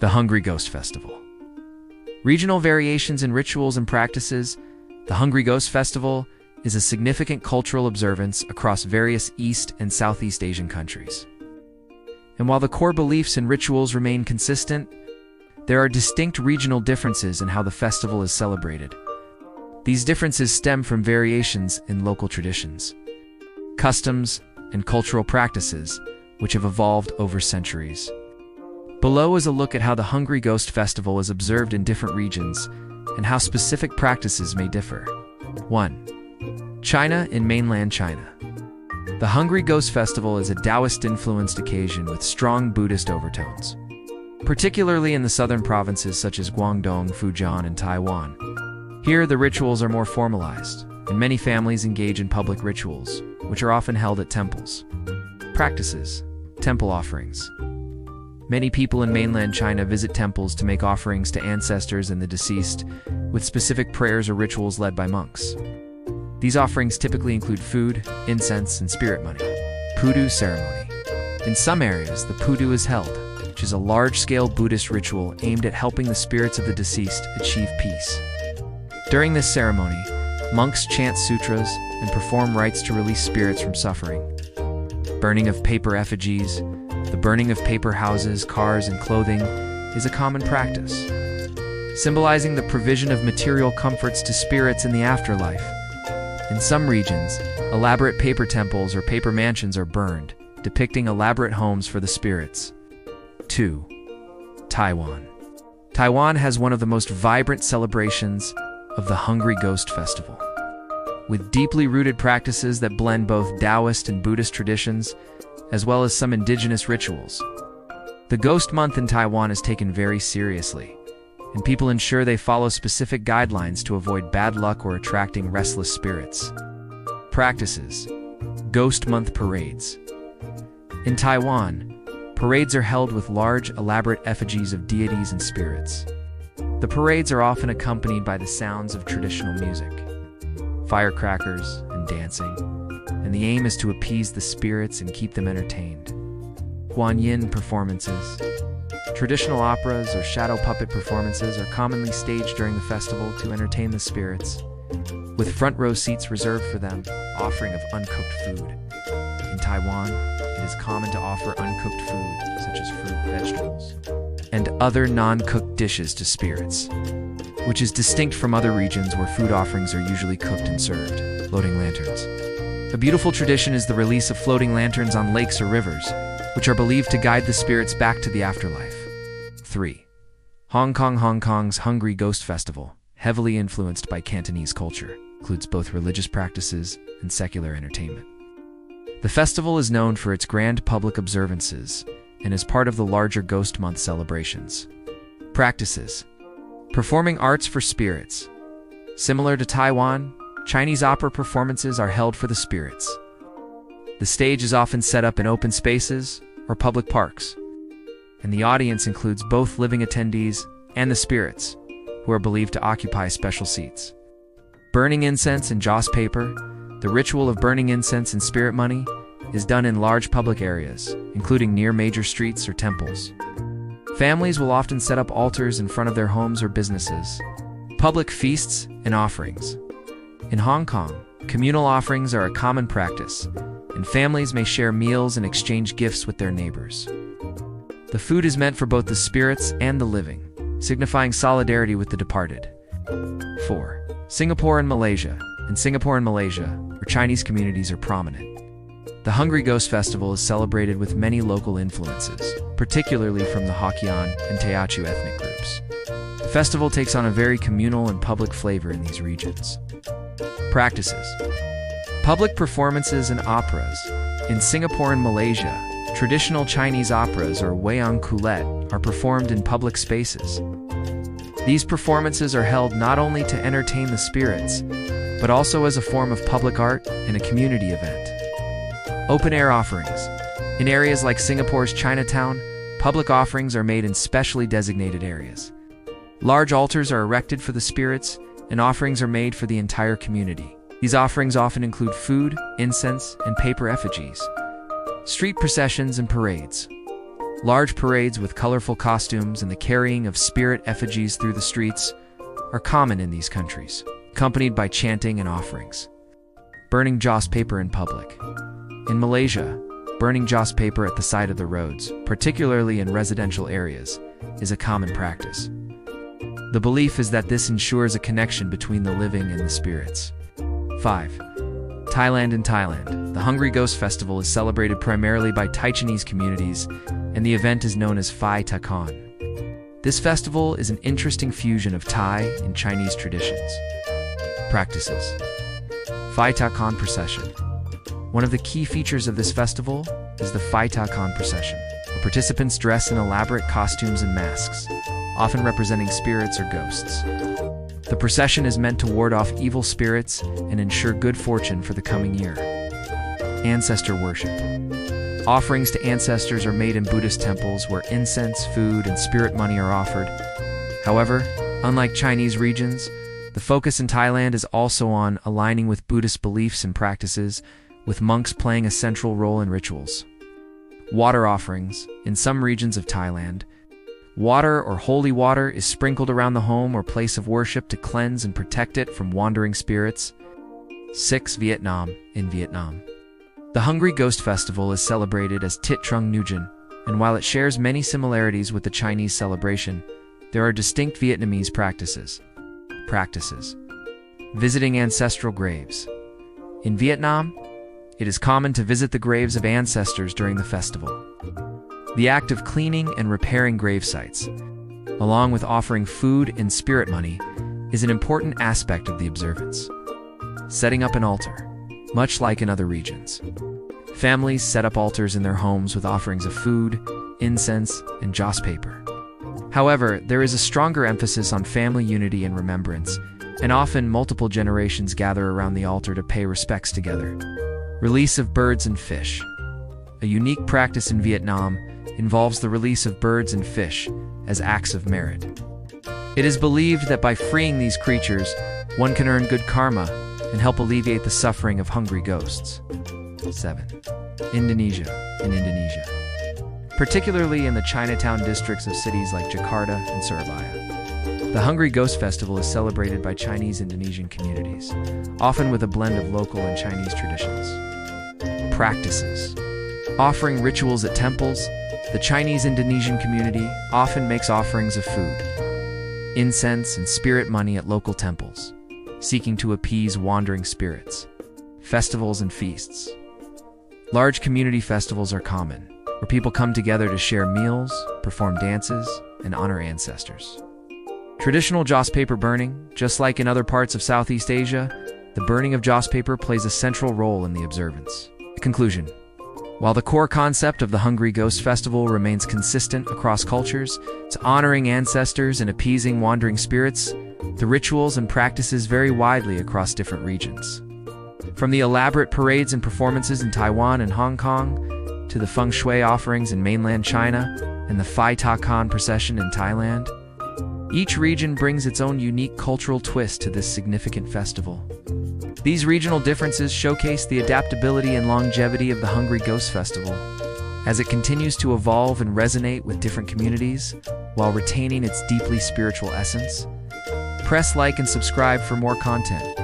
The Hungry Ghost Festival. Regional variations in rituals and practices. The Hungry Ghost Festival is a significant cultural observance across various East and Southeast Asian countries. And while the core beliefs and rituals remain consistent, there are distinct regional differences in how the festival is celebrated. These differences stem from variations in local traditions, customs, and cultural practices, which have evolved over centuries. Below is a look at how the Hungry Ghost Festival is observed in different regions and how specific practices may differ. 1. China and mainland China. The Hungry Ghost Festival is a Taoist-influenced occasion with strong Buddhist overtones, particularly in the southern provinces such as Guangdong, Fujian, and Taiwan. Here, the rituals are more formalized, and many families engage in public rituals, which are often held at temples. Practices. Temple offerings. Many people in mainland China visit temples to make offerings to ancestors and the deceased, with specific prayers or rituals led by monks. These offerings typically include food, incense, and spirit money. Pudu ceremony. In some areas, the pudu is held, which is a large-scale Buddhist ritual aimed at helping the spirits of the deceased achieve peace. During this ceremony, monks chant sutras and perform rites to release spirits from suffering. Burning of paper effigies. The burning of paper houses, cars, and clothing is a common practice, symbolizing the provision of material comforts to spirits in the afterlife. In some regions, elaborate paper temples or paper mansions are burned, depicting elaborate homes for the spirits. 2. Taiwan. Taiwan has one of the most vibrant celebrations of the Hungry Ghost Festival. With deeply rooted practices that blend both Taoist and Buddhist traditions, as well as some indigenous rituals. The Ghost Month in Taiwan is taken very seriously, and people ensure they follow specific guidelines to avoid bad luck or attracting restless spirits. Practices. Ghost Month parades. In Taiwan, parades are held with large, elaborate effigies of deities and spirits. The parades are often accompanied by the sounds of traditional music, firecrackers, and dancing, and the aim is to appease the spirits and keep them entertained. Guanyin performances. Traditional operas or shadow puppet performances are commonly staged during the festival to entertain the spirits, with front row seats reserved for them, offering of uncooked food. In Taiwan, it is common to offer uncooked food, such as fruit, vegetables, and other non-cooked dishes to spirits, which is distinct from other regions where food offerings are usually cooked and served. Floating lanterns. A beautiful tradition is the release of floating lanterns on lakes or rivers, which are believed to guide the spirits back to the afterlife. 3. Hong Kong. Hong Kong's Hungry Ghost Festival, heavily influenced by Cantonese culture, includes both religious practices and secular entertainment. The festival is known for its grand public observances and is part of the larger Ghost Month celebrations. Practices. Performing arts for spirits. Similar to Taiwan, Chinese opera performances are held for the spirits. The stage is often set up in open spaces or public parks, and the audience includes both living attendees and the spirits, who are believed to occupy special seats. Burning incense and joss paper. The ritual of burning incense and spirit money is done in large public areas, including near major streets or temples. Families will often set up altars in front of their homes or businesses. Public feasts and offerings. In Hong Kong, communal offerings are a common practice, and families may share meals and exchange gifts with their neighbors. The food is meant for both the spirits and the living, signifying solidarity with the departed. 4. Singapore and Malaysia. In Singapore and Malaysia, where Chinese communities are prominent, the Hungry Ghost Festival is celebrated with many local influences, particularly from the Hokkien and Teochew ethnic groups. The festival takes on a very communal and public flavor in these regions. Practices. Public performances and operas. In Singapore and Malaysia, traditional Chinese operas or wayang kulit are performed in public spaces. These performances are held not only to entertain the spirits, but also as a form of public art and a community event. Open-air offerings. In areas like Singapore's Chinatown, public offerings are made in specially designated areas. Large altars are erected for the spirits, and offerings are made for the entire community. These offerings often include food, incense, and paper effigies. Street processions and parades. Large parades with colorful costumes and the carrying of spirit effigies through the streets are common in these countries, accompanied by chanting and offerings. Burning joss paper in public. In Malaysia, burning joss paper at the side of the roads, particularly in residential areas, is a common practice. The belief is that this ensures a connection between the living and the spirits. 5. Thailand. In Thailand, the Hungry Ghost Festival is celebrated primarily by Thai Chinese communities, and the event is known as Phai Ta Khon. This festival is an interesting fusion of Thai and Chinese traditions. Practices. Phai Ta Khon procession. One of the key features of this festival is the Phai Ta Khon procession, where participants dress in elaborate costumes and masks, often representing spirits or ghosts. The procession is meant to ward off evil spirits and ensure good fortune for the coming year. Ancestor worship. Offerings to ancestors are made in Buddhist temples where incense, food, and spirit money are offered. However, unlike Chinese regions, the focus in Thailand is also on aligning with Buddhist beliefs and practices, with monks playing a central role in rituals. Water offerings. In some regions of Thailand, water or holy water is sprinkled around the home or place of worship to cleanse and protect it from wandering spirits. 6. Vietnam. In Vietnam, the Hungry Ghost Festival is celebrated as Tit Trung Nguyen, and while it shares many similarities with the Chinese celebration, there are distinct Vietnamese practices. Visiting ancestral graves. In Vietnam, it is common to visit the graves of ancestors during the festival. The act of cleaning and repairing grave sites, along with offering food and spirit money, is an important aspect of the observance. Setting up an altar. Much like in other regions, families set up altars in their homes with offerings of food, incense, and joss paper. However, there is a stronger emphasis on family unity and remembrance, and often multiple generations gather around the altar to pay respects together. Release of birds and fish. A unique practice in Vietnam involves the release of birds and fish as acts of merit. It is believed that by freeing these creatures, one can earn good karma and help alleviate the suffering of hungry ghosts. 7. Indonesia. In Indonesia, particularly in the Chinatown districts of cities like Jakarta and Surabaya, the Hungry Ghost Festival is celebrated by Chinese Indonesian communities, often with a blend of local and Chinese traditions. Practices. Offering rituals at temples. The Chinese Indonesian community often makes offerings of food, incense, and spirit money at local temples, seeking to appease wandering spirits. Festivals and feasts. Large community festivals are common, where people come together to share meals, perform dances, and honor ancestors. Traditional joss paper burning. Just like in other parts of Southeast Asia, the burning of joss paper plays a central role in the observance. Conclusion. While the core concept of the Hungry Ghost Festival remains consistent across cultures, it's honoring ancestors and appeasing wandering spirits, the rituals and practices vary widely across different regions. From the elaborate parades and performances in Taiwan and Hong Kong, to the feng shui offerings in mainland China and the Phai Ta Khon procession in Thailand, each region brings its own unique cultural twist to this significant festival. These regional differences showcase the adaptability and longevity of the Hungry Ghost Festival, as it continues to evolve and resonate with different communities while retaining its deeply spiritual essence. Press like and subscribe for more content.